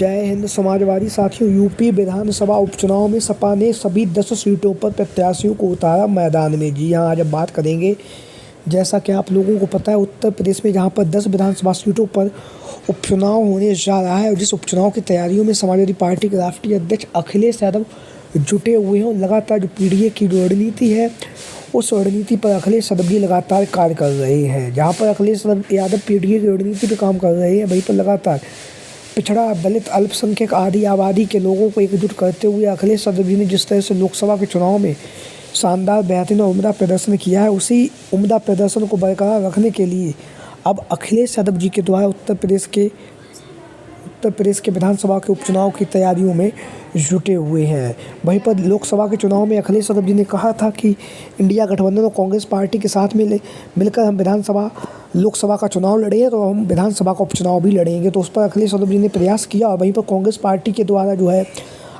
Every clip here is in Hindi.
जय हिंद। समाजवादी साथियों, यूपी विधानसभा उपचुनाव में सपा ने सभी 10 सीटों पर प्रत्याशियों को उतारा मैदान में। जी हाँ, आज हम बात करेंगे, जैसा कि आप लोगों को पता है, उत्तर प्रदेश में जहां पर 10 विधानसभा सीटों पर उपचुनाव होने जा रहा है और जिस उपचुनाव की तैयारियों में समाजवादी पार्टी के राष्ट्रीय अध्यक्ष अखिलेश यादव जुटे हुए हैं। लगातार जो पीडीए की रणनीति है, उस रणनीति पर अखिलेश यादव जी लगातार कार्य कर रहे हैं। जहाँ पर अखिलेश यादव पीडीए की रणनीति पर काम कर रहे हैं, वहीं पर लगातार पिछड़ा, दलित, अल्पसंख्यक आदि आबादी के लोगों को एकजुट करते हुए अखिलेश यादव जी ने जिस तरह से लोकसभा के चुनाव में शानदार, बेहतरीन और उम्दा प्रदर्शन किया है, उसी उम्दा प्रदर्शन को बरकरार रखने के लिए अब अखिलेश यादव जी के द्वारा उत्तर प्रदेश के विधानसभा के उपचुनाव की तैयारियों में जुटे हुए हैं। वहीं पर लोकसभा के चुनाव में अखिलेश यादव जी ने कहा था कि इंडिया गठबंधन और कांग्रेस पार्टी के साथ मिलकर हम लोकसभा का चुनाव लड़े तो हम विधानसभा का उपचुनाव भी लड़ेंगे। तो उस पर अखिलेश यादव जी ने प्रयास किया और वहीं पर कांग्रेस पार्टी के द्वारा जो है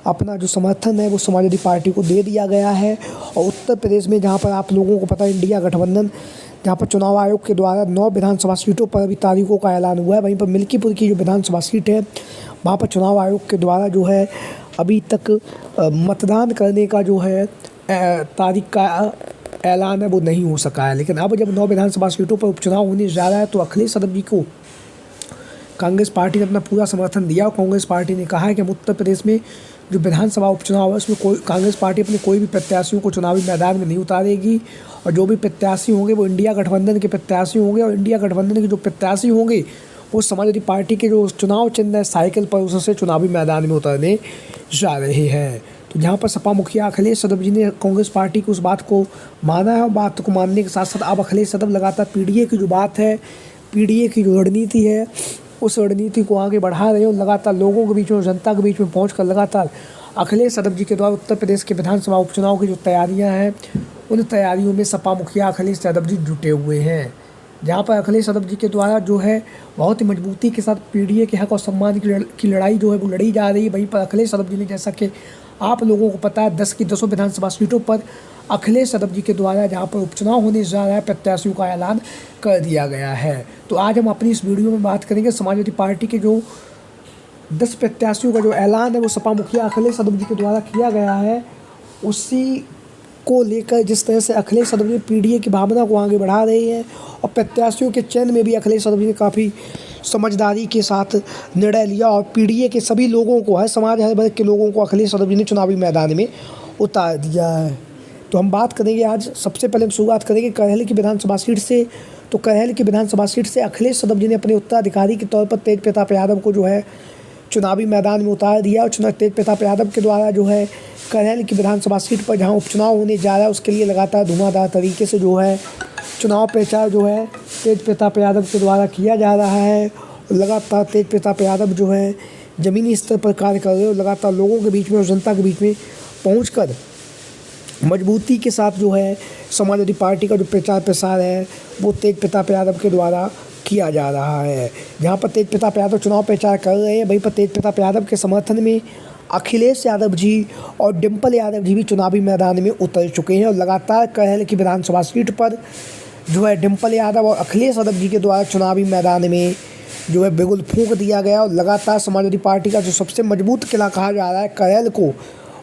अपना जो समर्थन है वो समाजवादी पार्टी को दे दिया गया है। और उत्तर प्रदेश में, जहाँ पर आप लोगों को पता है, इंडिया गठबंधन, जहाँ पर चुनाव आयोग के द्वारा 9 विधानसभा सीटों पर अभी तारीखों का ऐलान हुआ है। वहीं पर मिल्कीपुर की जो विधानसभा सीट है, वहाँ पर चुनाव आयोग के द्वारा जो है अभी तक मतदान करने का जो है तारीख का ऐलान है वो नहीं हो सका है। लेकिन अब जब 9 विधानसभा सीटों पर उपचुनाव होने जा रहा है तो अखिलेश यादव जी को कांग्रेस पार्टी ने अपना पूरा समर्थन दिया और कांग्रेस पार्टी ने कहा है कि हम उत्तर प्रदेश में जो विधानसभा उपचुनाव है उसमें कांग्रेस पार्टी अपने कोई भी प्रत्याशियों को चुनावी मैदान में नहीं उतारेगी और जो भी प्रत्याशी होंगे वो इंडिया गठबंधन के प्रत्याशी होंगे और इंडिया गठबंधन के जो प्रत्याशी होंगे वो समाजवादी पार्टी के जो चुनाव चिन्ह है साइकिल पर, उससे चुनावी मैदान में उतरने जा रहे हैं। तो जहाँ पर सपा मुखिया अखिलेश यादव जी ने कांग्रेस पार्टी की उस बात को माना है और बात को मानने के साथ साथ अब अखिलेश यादव लगातार पीडीए की जो बात है, पीडीए की जो रणनीति है, उस रणनीति को आगे बढ़ा रहे हो। लगातार लोगों के बीच में, जनता के बीच में पहुंचकर लगातार अखिलेश यादव जी के द्वारा उत्तर प्रदेश के विधानसभा उपचुनाव की जो तैयारियां हैं, उन तैयारियों में सपा मुखिया अखिलेश यादव जी जुटे हुए हैं। जहाँ पर अखिलेश यादव जी के द्वारा जो है बहुत ही मजबूती के साथ पीडीए के हक और सम्मान की लड़ाई जो है वो लड़ी जा रही है। वहीं पर अखिलेश यादव जी ने, जैसा कि आप लोगों को पता है, 10 की 10 विधानसभा सीटों पर अखिलेश यादव जी के द्वारा जहाँ पर उपचुनाव होने जा रहा है, प्रत्याशियों का ऐलान कर दिया गया है। तो आज हम अपनी इस वीडियो में बात करेंगे समाजवादी पार्टी के जो 10 प्रत्याशियों का जो ऐलान है वो सपा मुखिया अखिलेश यादव जी के द्वारा किया गया है, उसी को लेकर जिस तरह से अखिलेश यादव जी पीडीए की भावना को आगे बढ़ा रहे हैं और प्रत्याशियों के चयन में भी अखिलेश यादव जी ने काफ़ी समझदारी के साथ निर्णय लिया और पीडीए के सभी लोगों को, हर समाज, हर वर्ग के लोगों को अखिलेश यादव जी ने चुनावी मैदान में उतार दिया है। तो हम बात करेंगे आज, सबसे पहले हम शुरुआत करेंगे करहल की विधानसभा सीट से। तो करहल की विधानसभा सीट से अखिलेश यादव जी ने अपने उत्तराधिकारी के तौर पर तेज प्रताप यादव को जो है चुनावी मैदान में उतार दिया और तेज प्रताप यादव के द्वारा जो है करहल की विधानसभा सीट पर जहां उपचुनाव होने जा रहा है उसके लिए लगातार धुआंधार तरीके से जो है चुनाव प्रचार जो है तेज प्रताप यादव के द्वारा किया जा रहा है। लगातार तेज प्रताप यादव जो है ज़मीनी स्तर पर कार्य कर रहे हैं और लगातार लोगों के बीच में और जनता के बीच में पहुँचकर मजबूती के साथ जो है समाजवादी पार्टी का जो प्रचार प्रसार है वो तेज प्रताप यादव के द्वारा किया जा रहा है। जहाँ पर तेज प्रताप यादव चुनाव प्रचार कर रहे हैं, वहीं पर तेज प्रताप यादव के समर्थन में अखिलेश यादव जी और डिम्पल यादव जी भी चुनावी मैदान में उतर चुके हैं और लगातार करहल की विधानसभा सीट पर जो है डिम्पल यादव और अखिलेश यादव जी के द्वारा चुनावी मैदान में जो है बिगुल फूंक दिया गया और लगातार समाजवादी पार्टी का जो सबसे मजबूत किला कहा जा रहा है करहल को,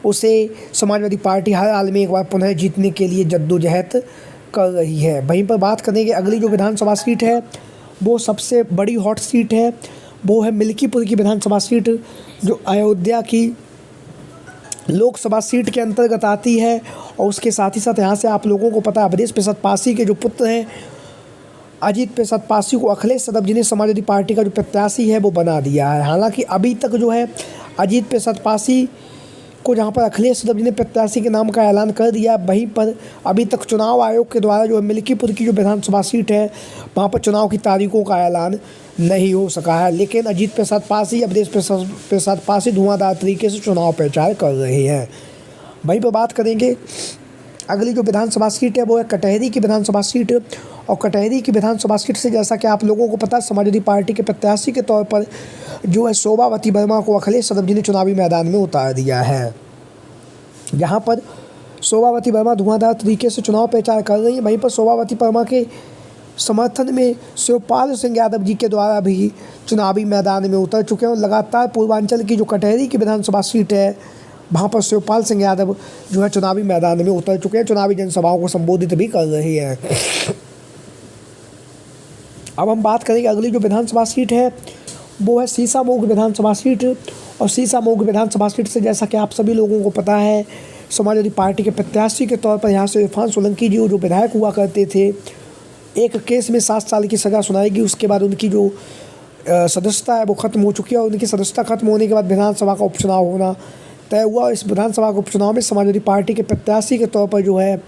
उसे समाजवादी पार्टी हर हाल में एक बार पुनः जीतने के लिए जद्दोजहद कर रही है। वहीं पर बात करेंगे अगली जो विधानसभा सीट है वो सबसे बड़ी हॉट सीट है, वो है मिल्कीपुर की विधानसभा सीट, जो अयोध्या की लोकसभा सीट के अंतर्गत आती है। और उसके साथ ही साथ यहाँ से आप लोगों को पता है अवधेश प्रसाद पासी के जो पुत्र हैं अजीत प्रसाद पासी को अखिलेश यादव जी ने समाजवादी पार्टी का जो प्रत्याशी है वो बना दिया है। हालांकि अभी तक जो है अजीत प्रसाद पासी को जहाँ पर अखिलेश यादव जी ने प्रत्याशी के नाम का ऐलान कर दिया, वहीं पर अभी तक चुनाव आयोग के द्वारा जो मिल्कीपुर की जो विधानसभा सीट है वहाँ पर चुनाव की तारीखों का ऐलान नहीं हो सका है। लेकिन अजीत प्रसाद पासी, अवधेश प्रसाद पासी धुआंधार तरीके से चुनाव प्रचार कर रहे हैं। वहीं पर बात करेंगे अगली जो विधानसभा सीट है वो है कटहरी की विधानसभा सीट। और कटहरी की विधानसभा सीट से, जैसा कि आप लोगों को पता है, समाजवादी पार्टी के प्रत्याशी के तौर पर जो है शोभावती वर्मा को अखिलेश यादव जी ने चुनावी मैदान में उतार दिया है। जहां पर शोभावती वर्मा धुआंधार तरीके से चुनाव प्रचार कर रही है, वहीं पर शोभावती वर्मा के समर्थन में शिवपाल सिंह यादव जी के द्वारा भी चुनावी मैदान में उतर चुके हैं और लगातार पूर्वांचल की जो कटहरी की विधानसभा सीट है वहाँ पर शिवपाल सिंह यादव जो है चुनावी मैदान में उतर चुके हैं, चुनावी जनसभाओं को संबोधित भी कर रही है। अब हम बात करेंगे अगली जो विधानसभा सीट है वो है सीसामऊ विधानसभा सीट। और सीसामऊ विधानसभा सीट से जैसा कि आप सभी लोगों को पता है समाजवादी पार्टी के प्रत्याशी के तौर पर यहाँ से इरफान सोलंकी जी जो विधायक हुआ करते थे, एक केस में 7 साल की सज़ा सुनाई गई। उसके बाद उनकी जो सदस्यता है वो ख़त्म हो चुकी है और उनकी सदस्यता खत्म होने के बाद विधानसभा का उपचुनाव होना तय हुआ। इस विधानसभा के उपचुनाव में समाजवादी पार्टी के प्रत्याशी के तौर पर जो है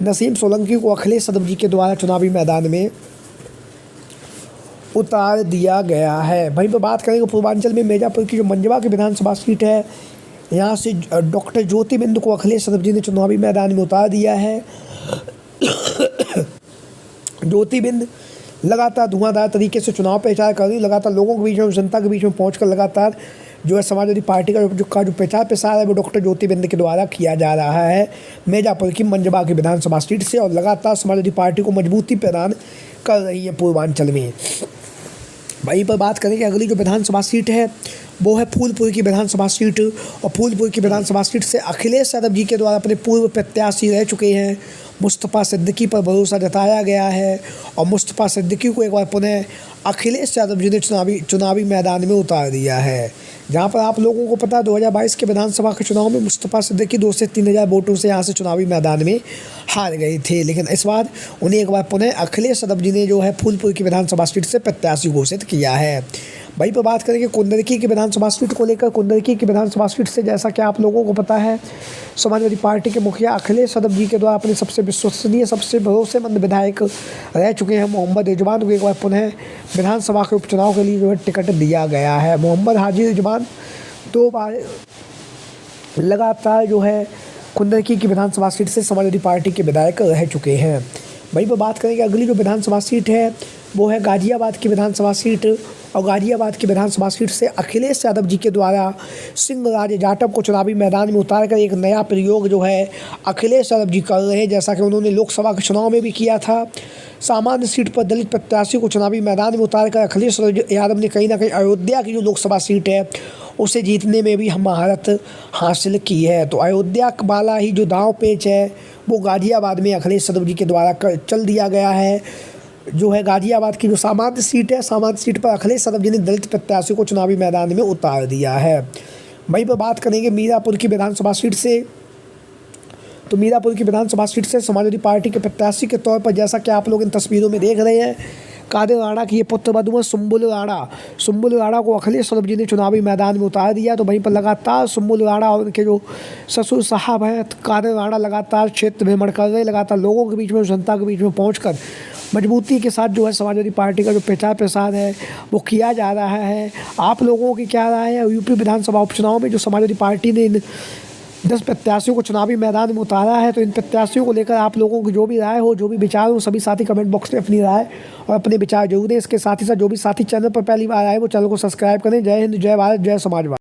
नसीम सोलंकी को अखिलेश यादव जी के द्वारा चुनावी मैदान में उतार दिया गया है। वहीं पर बात करेंगे पूर्वांचल में मिर्ज़ापुर की जो मंजवा की विधानसभा सीट है, यहाँ से डॉक्टर ज्योति बिंद को अखिलेश यादव जी ने चुनावी मैदान में उतार दिया है। ज्योति बिंद लगातार धुआंधार तरीके से चुनाव प्रचार कर रही, लगातार लोगों के बीच में, जनता के बीच में पहुंचकर लगातार जो है समाजवादी पार्टी का जो प्रचार प्रसार है वो डॉक्टर ज्योति बिंद के द्वारा किया जा रहा है मिर्ज़ापुर की मंजवा की विधानसभा सीट से, और लगातार समाजवादी पार्टी को मजबूती प्रदान कर रही है पूर्वांचल में। वहीं पर बात करेंगे अगली जो विधानसभा सीट है वो है फूलपुर की विधानसभा सीट। और फूलपुर की विधानसभा सीट से अखिलेश यादव जी के द्वारा अपने पूर्व प्रत्याशी रह चुके हैं मुस्तफ़ा सिद्दीकी पर भरोसा जताया गया है और मुस्तफ़ा सिद्दीकी को एक बार पुनः अखिलेश यादव जी ने चुनावी मैदान में उतार दिया है। जहां पर आप लोगों को पता है 2022 के विधानसभा के चुनाव में मुस्तफ़ा सिद्दीकी 2 से 3 हज़ार वोटों से यहाँ से चुनावी मैदान में हार गए थे, लेकिन इस बार उन्हें एक बार पुनः अखिलेश यादव जी ने जो है फूलपुर की विधानसभा सीट से प्रत्याशी घोषित किया है। वहीं पर बात करेंगे कुंदरकी की विधानसभा सीट को लेकर। कुंदरकी की विधानसभा सीट से जैसा कि आप लोगों को पता है समाजवादी पार्टी के मुखिया अखिलेश यादव जी के द्वारा अपने सबसे विश्वसनीय, सबसे भरोसेमंद विधायक रह चुके हैं मोहम्मद रिजवान को एक बार पुनः विधानसभा के उपचुनाव के लिए जो है टिकट दिया गया है। मोहम्मद हाजी रिजवान 2 बार लगातार जो है कुंदरकी की विधानसभा सीट से समाजवादी पार्टी के विधायक रह चुके हैं। वहीं पर बात करेंगे अगली जो विधानसभा सीट है वो है गाज़ियाबाद की विधानसभा सीट। और गाज़ियाबाद की विधानसभा सीट से अखिलेश यादव जी के द्वारा सिंहराज जाटव को चुनावी मैदान में उतार कर एक नया प्रयोग जो है अखिलेश यादव जी कर रहे हैं, जैसा कि उन्होंने लोकसभा के चुनाव में भी किया था। सामान्य सीट पर दलित प्रत्याशी को चुनावी मैदान में उतार कर अखिलेश यादव ने कहीं ना कहीं अयोध्या की जो लोकसभा सीट है उसे जीतने में भी महारत हासिल की है। तो अयोध्या वाला ही जो दांव पेच है वो गाज़ियाबाद में अखिलेश यादव जी के द्वारा चल दिया गया है। जो है गाज़ियाबाद की जो सामान्य सीट है, सामान्य सीट पर अखिलेश यादव जी ने दलित प्रत्याशी को चुनावी मैदान में उतार दिया है। वहीं पर बात करेंगे मीरापुर की विधानसभा सीट से। तो मीरापुर की विधानसभा सीट से समाजवादी पार्टी के प्रत्याशी के तौर पर जैसा कि आप लोग इन तस्वीरों में देख रहे हैं कादिर राणा की ये पुत्रवधू है सुम्बुल राणा को अखिलेश यादव जी ने चुनावी मैदान में उतार दिया। तो वहीं पर लगातार सुम्बुल राणा और उनके जो ससुर साहब हैं कादिर राणा लगातार क्षेत्र भ्रमण कर रहे हैं, लगातार लोगों के बीच में, जनता के बीच में पहुंचकर मजबूती के साथ जो है समाजवादी पार्टी का जो प्रचार प्रसार है वो किया जा रहा है। आप लोगों की क्या राय है? यूपी विधानसभा उपचुनाव में जो समाजवादी पार्टी ने इन 10 प्रत्याशियों को चुनावी मैदान में उतारा है, तो इन प्रत्याशियों को लेकर आप लोगों की जो भी राय हो, जो भी विचार हो, सभी साथी कमेंट बॉक्स में अपनी राय और अपने विचार जरूर दें। इसके साथ ही साथ जो भी साथी चैनल पर पहली बार आए वो चैनल को सब्सक्राइब करें। जय हिंद, जय भारत, जय समाजवाद।